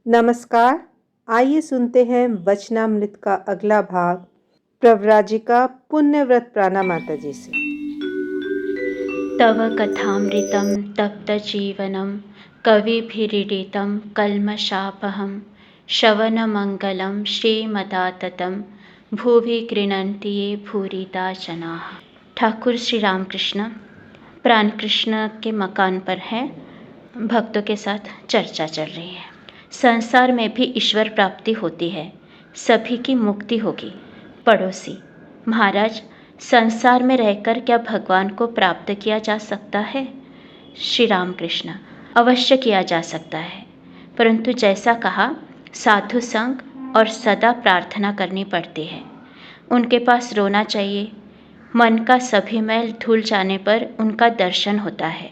नमस्कार। आइए सुनते हैं वचनामृत का अगला भाग प्रव्राजिका पुण्यव्रत प्राणा माता जी से। तव कथामृतं तप्तजीवनं कविभिरीडितं कल्मषापहं श्रवणमङ्गलं श्रीमदाततं भुवि गृह्णन्ति ये भूरिदा जनाः। ठाकुर श्री रामकृष्ण प्राण कृष्ण के मकान पर है। भक्तों के साथ चर्चा चल रही है। संसार में भी ईश्वर प्राप्ति होती है, सभी की मुक्ति होगी। पड़ोसी महाराज, संसार में रहकर क्या भगवान को प्राप्त किया जा सकता है? श्री रामकृष्ण, अवश्य किया जा सकता है, परंतु जैसा कहा साधु संग और सदा प्रार्थना करनी पड़ती है। उनके पास रोना चाहिए। मन का सभी मैल धुल जाने पर उनका दर्शन होता है।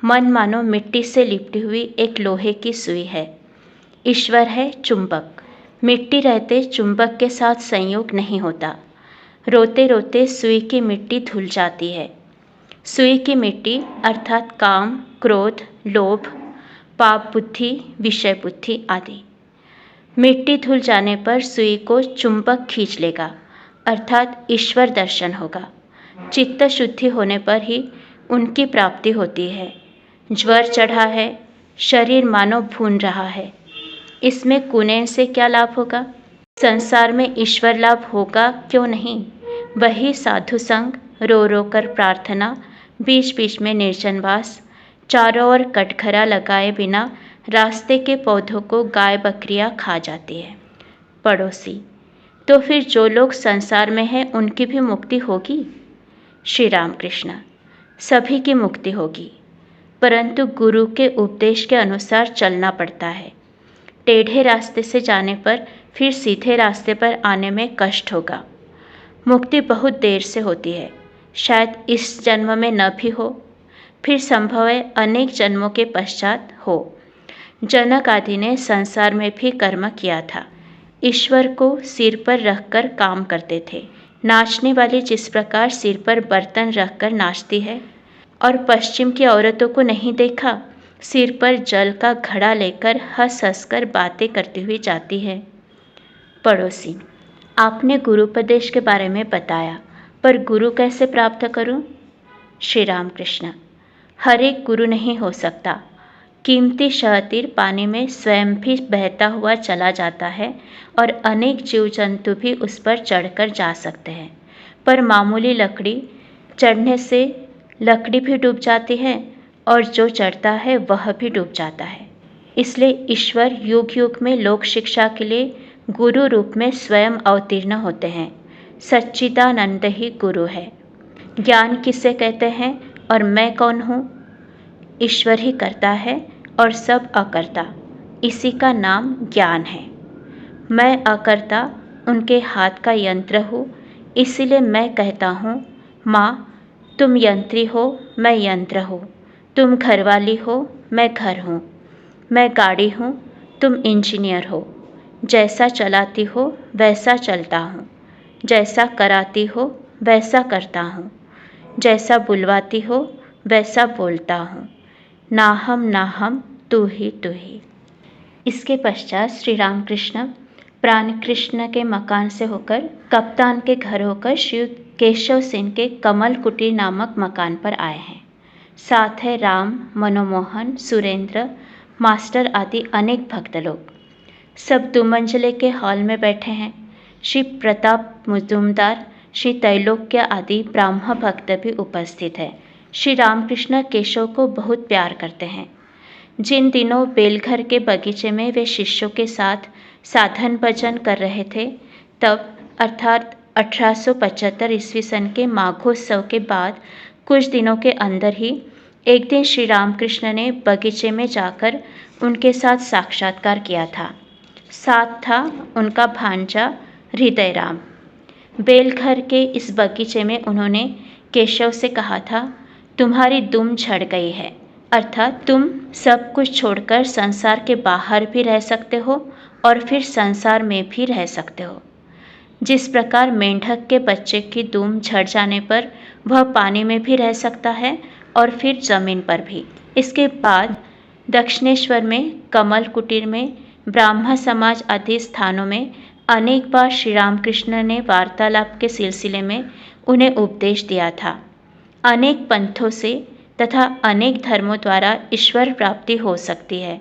मन मानो मिट्टी से लिपटी हुई एक लोहे की सुई है। ईश्वर है चुंबक। मिट्टी रहते चुंबक के साथ संयोग नहीं होता। रोते रोते सुई की मिट्टी धुल जाती है। सुई की मिट्टी अर्थात काम, क्रोध, लोभ, पाप बुद्धि, विषय बुद्धि आदि। मिट्टी धुल जाने पर सुई को चुंबक खींच लेगा, अर्थात ईश्वर दर्शन होगा। चित्त शुद्धि होने पर ही उनकी प्राप्ति होती है। ज्वर चढ़ा है, शरीर मानो भून रहा है, इसमें कुनेन से क्या लाभ होगा? संसार में ईश्वर लाभ होगा क्यों नहीं? वही साधु संग, रो रो कर प्रार्थना, बीच बीच में निर्जनवास, चारों ओर कटघरा लगाए बिना रास्ते के पौधों को गाय बकरियां खा जाती है। पड़ोसी, तो फिर जो लोग संसार में हैं उनकी भी मुक्ति होगी? श्री रामकृष्ण, सभी की मुक्ति होगी, परंतु गुरु के उपदेश के अनुसार चलना पड़ता है। टेढ़े रास्ते से जाने पर फिर सीधे रास्ते पर आने में कष्ट होगा। मुक्ति बहुत देर से होती है, शायद इस जन्म में न भी हो, फिर संभव है अनेक जन्मों के पश्चात हो। जनक आदि ने संसार में भी कर्म किया था। ईश्वर को सिर पर रखकर काम करते थे। नाचने वाली जिस प्रकार सिर पर बर्तन रखकर नाचती है, और पश्चिम की औरतों को नहीं देखा, सिर पर जल का घड़ा लेकर हंस हंस कर बातें करती हुई जाती है। पड़ोसी, आपने गुरुपदेश के बारे में बताया, पर गुरु कैसे प्राप्त करूं? श्री रामकृष्ण, हर एक गुरु नहीं हो सकता। कीमती शहतीर पानी में स्वयं भी बहता हुआ चला जाता है और अनेक जीव जंतु भी उस पर चढ़कर जा सकते हैं, पर मामूली लकड़ी चढ़ने से लकड़ी भी डूब जाती है और जो चढ़ता है वह भी डूब जाता है। इसलिए ईश्वर युग युग में लोक शिक्षा के लिए गुरु रूप में स्वयं अवतीर्ण होते हैं। सच्चिदानंद ही गुरु है। ज्ञान किसे कहते हैं और मैं कौन हूँ? ईश्वर ही करता है और सब अकर्ता, इसी का नाम ज्ञान है। मैं अकर्ता उनके हाथ का यंत्र हूँ, इसीलिए मैं कहता हूँ, माँ तुम यंत्री हो, मैं यंत्र हूँ। तुम घरवाली हो, मैं घर हूँ। मैं गाड़ी हूँ, तुम इंजीनियर हो। जैसा चलाती हो वैसा चलता हूँ, जैसा कराती हो वैसा करता हूँ, जैसा बुलवाती हो वैसा बोलता हूँ। ना हम तू ही तू ही। इसके पश्चात श्री रामकृष्ण प्राण कृष्ण के मकान से होकर कप्तान के घर होकर श्री केशव सिंह के कमल कुटीर नामक मकान पर आए हैं। साथ है राम, मनोमोहन, सुरेंद्र, मास्टर आदि अनेक भक्त लोग। सब दुमंजले के हॉल में बैठे हैं। श्री प्रताप मुजुमदार, श्री त्रैलोक्य आदि ब्राह्मण भक्त भी उपस्थित है। श्री रामकृष्ण केशव को बहुत प्यार करते हैं। जिन दिनों बेलघर के बगीचे में वे शिष्यों के साथ साधन भजन कर रहे थे, तब अर्थात 1875 ईस्वी सन के माघोत्सव के बाद कुछ दिनों के अंदर ही एक दिन श्री रामकृष्ण ने बगीचे में जाकर उनके साथ साक्षात्कार किया था। साथ था उनका भांजा हृदय राम। बेलघर के इस बगीचे में उन्होंने केशव से कहा था, तुम्हारी दुम झड़ गई है, अर्थात तुम सब कुछ छोड़कर संसार के बाहर भी रह सकते हो और फिर संसार में भी रह सकते हो। जिस प्रकार मेंढक के बच्चे की दुम झड़ जाने पर वह पानी में भी रह सकता है और फिर जमीन पर भी। इसके बाद दक्षिणेश्वर में कमल कुटीर में ब्राह्म समाज आदि स्थानों में अनेक बार श्री रामकृष्ण ने वार्तालाप के सिलसिले में उन्हें उपदेश दिया था। अनेक पंथों से तथा अनेक धर्मों द्वारा ईश्वर प्राप्ति हो सकती है।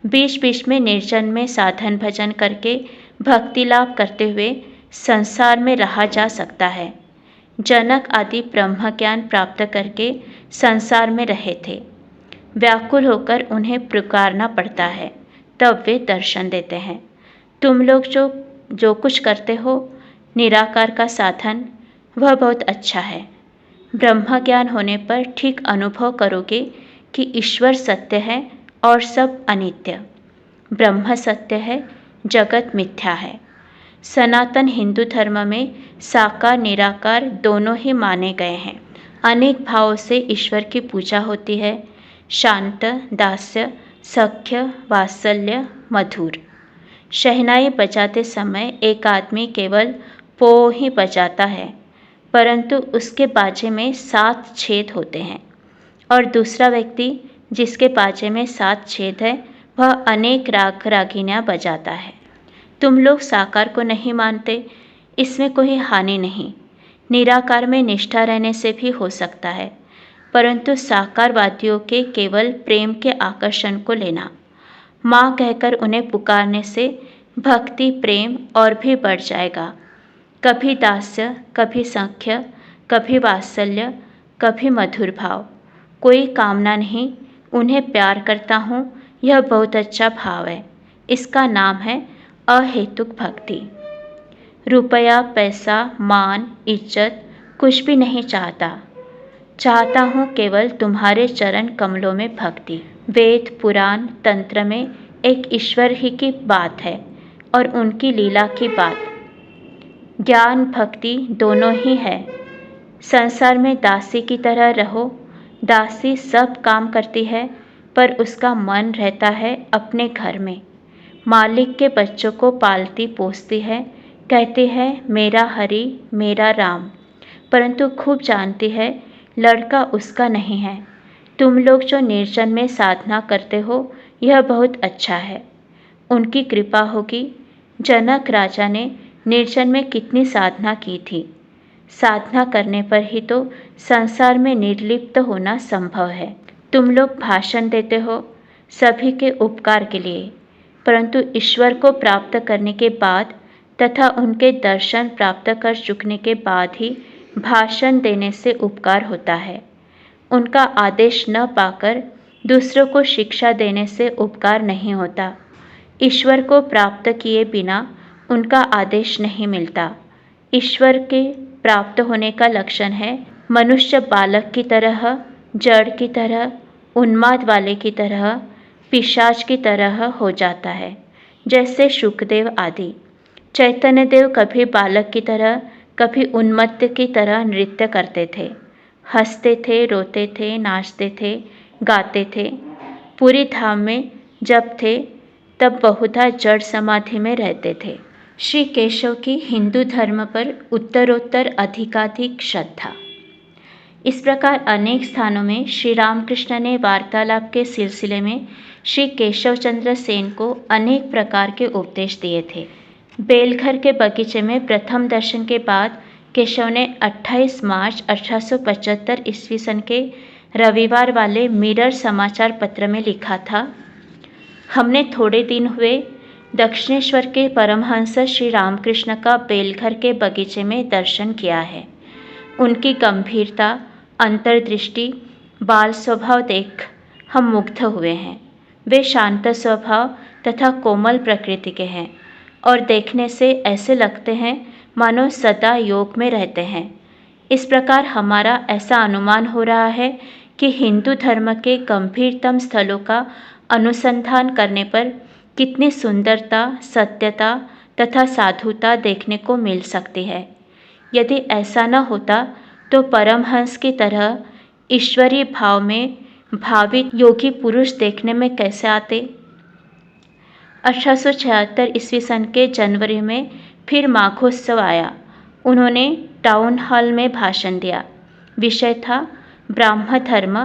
बीच बीच में निर्जन में साधन भजन करके भक्ति लाभ करते हुए संसार में रहा जा सकता है। जनक आदि ब्रह्म ज्ञान प्राप्त करके संसार में रहे थे। व्याकुल होकर उन्हें पुकारना पड़ता है, तब वे दर्शन देते हैं। तुम लोग जो कुछ करते हो निराकार का साधन, वह बहुत अच्छा है। ब्रह्म ज्ञान होने पर ठीक अनुभव करोगे कि ईश्वर सत्य है और सब अनित्य। ब्रह्म सत्य है, जगत मिथ्या है। सनातन हिंदू धर्म में साकार निराकार दोनों ही माने गए हैं। अनेक भावों से ईश्वर की पूजा होती है। शांत, दास्य, सख्य, वात्सल्य, मधुर। शहनाई बजाते समय एक आदमी केवल पो ही बजाता है, परंतु उसके बाजे में 7 छेद होते हैं, और दूसरा व्यक्ति जिसके बाजे में 7 छेद है वह अनेक राग रागिनियाँ बजाता है। तुम लोग साकार को नहीं मानते, इसमें कोई हानि नहीं। निराकार में निष्ठा रहने से भी हो सकता है, परंतु साकारवादियों के केवल प्रेम के आकर्षण को लेना, माँ कहकर उन्हें पुकारने से भक्ति प्रेम और भी बढ़ जाएगा। कभी दास्य, कभी सख्य, कभी वात्सल्य, कभी मधुर भाव। कोई कामना नहीं, उन्हें प्यार करता हूँ, यह बहुत अच्छा भाव है। इसका नाम है अहेतुक भक्ति। रुपया, पैसा, मान, इज्जत कुछ भी नहीं चाहता हूँ केवल तुम्हारे चरण कमलों में भक्ति। वेद, पुराण, तंत्र में एक ईश्वर ही की बात है और उनकी लीला की बात। ज्ञान भक्ति दोनों ही है। संसार में दासी की तरह रहो। दासी सब काम करती है, पर उसका मन रहता है अपने घर में। मालिक के बच्चों को पालती पोसती है, कहती है मेरा हरि मेरा राम, परंतु खूब जानती है लड़का उसका नहीं है। तुम लोग जो निर्जन में साधना करते हो यह बहुत अच्छा है, उनकी कृपा होगी। जनक राजा ने निर्जन में कितनी साधना की थी। साधना करने पर ही तो संसार में निर्लिप्त होना संभव है। तुम लोग भाषण देते हो सभी के उपकार के लिए, परंतु ईश्वर को प्राप्त करने के बाद तथा उनके दर्शन प्राप्त कर चुकने के बाद ही भाषण देने से उपकार होता है। उनका आदेश न पाकर दूसरों को शिक्षा देने से उपकार नहीं होता। ईश्वर को प्राप्त किए बिना उनका आदेश नहीं मिलता। ईश्वर के प्राप्त होने का लक्षण है मनुष्य बालक की तरह, जड़ की तरह, उन्माद वाले की तरह, पिशाच की तरह हो जाता है, जैसे शुकदेव आदि। चैतन्य देव कभी बालक की तरह, कभी उन्मत्त की तरह नृत्य करते थे, हंसते थे, रोते थे, नाचते थे, गाते थे। पूरी धाम में जब थे तब बहुधा जड़ समाधि में रहते थे। श्री केशव की हिंदू धर्म पर उत्तरोत्तर अधिकाधिक श्रद्धा। इस प्रकार अनेक स्थानों में श्री रामकृष्ण ने वार्तालाप के सिलसिले में श्री केशव चंद्र सेन को अनेक प्रकार के उपदेश दिए थे। बेलघर के बगीचे में प्रथम दर्शन के बाद केशव ने 28 मार्च 1875 ईस्वी सन के रविवार वाले मिरर समाचार पत्र में लिखा था, हमने थोड़े दिन हुए दक्षिणेश्वर के परमहंस श्री रामकृष्ण का बेलघर के बगीचे में दर्शन किया है। उनकी गंभीरता, अंतर्दृष्टि, बाल स्वभाव देख हम मुग्ध हुए हैं। वे शांत स्वभाव तथा कोमल प्रकृति के हैं और देखने से ऐसे लगते हैं मानो सदा योग में रहते हैं। इस प्रकार हमारा ऐसा अनुमान हो रहा है कि हिंदू धर्म के गंभीरतम स्थलों का अनुसंधान करने पर कितनी सुंदरता, सत्यता तथा साधुता देखने को मिल सकती है। यदि ऐसा न होता तो परमहंस की तरह ईश्वरीय भाव में भावित योगी पुरुष देखने में कैसे आते। 1876 ईस्वी सन के जनवरी में फिर माघोत्सव आया। उन्होंने टाउन हॉल में भाषण दिया। विषय था ब्राह्म धर्म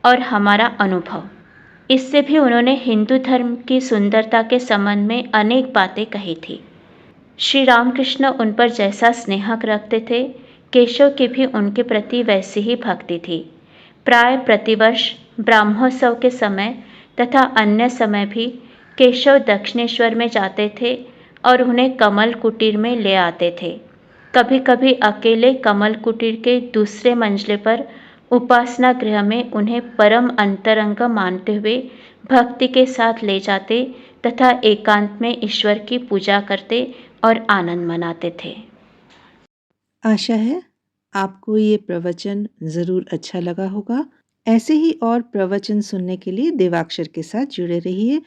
और हमारा अनुभव। इससे भी उन्होंने हिंदू धर्म की सुंदरता के संबंध में अनेक बातें कही थी। श्री रामकृष्ण उन पर जैसा स्नेह रखते थे, केशव की भी उनके प्रति वैसी ही भक्ति थी। प्राय प्रतिवर्ष ब्रह्मोत्सव के समय तथा अन्य समय भी केशव दक्षिणेश्वर में जाते थे और उन्हें कमल कुटीर में ले आते थे। कभी कभी अकेले कमल कुटीर के दूसरे मंजिले पर उपासना गृह में उन्हें परम अंतरंग मानते हुए भक्ति के साथ ले जाते तथा एकांत में ईश्वर की पूजा करते और आनंद मनाते थे। आशा है आपको ये प्रवचन ज़रूर अच्छा लगा होगा। ऐसे ही और प्रवचन सुनने के लिए देवाक्षर के साथ जुड़े रहिए।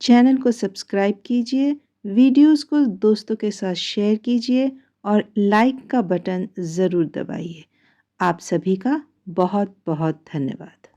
चैनल को सब्सक्राइब कीजिए, वीडियोस को दोस्तों के साथ शेयर कीजिए और लाइक का बटन ज़रूर दबाइए। आप सभी का बहुत बहुत धन्यवाद।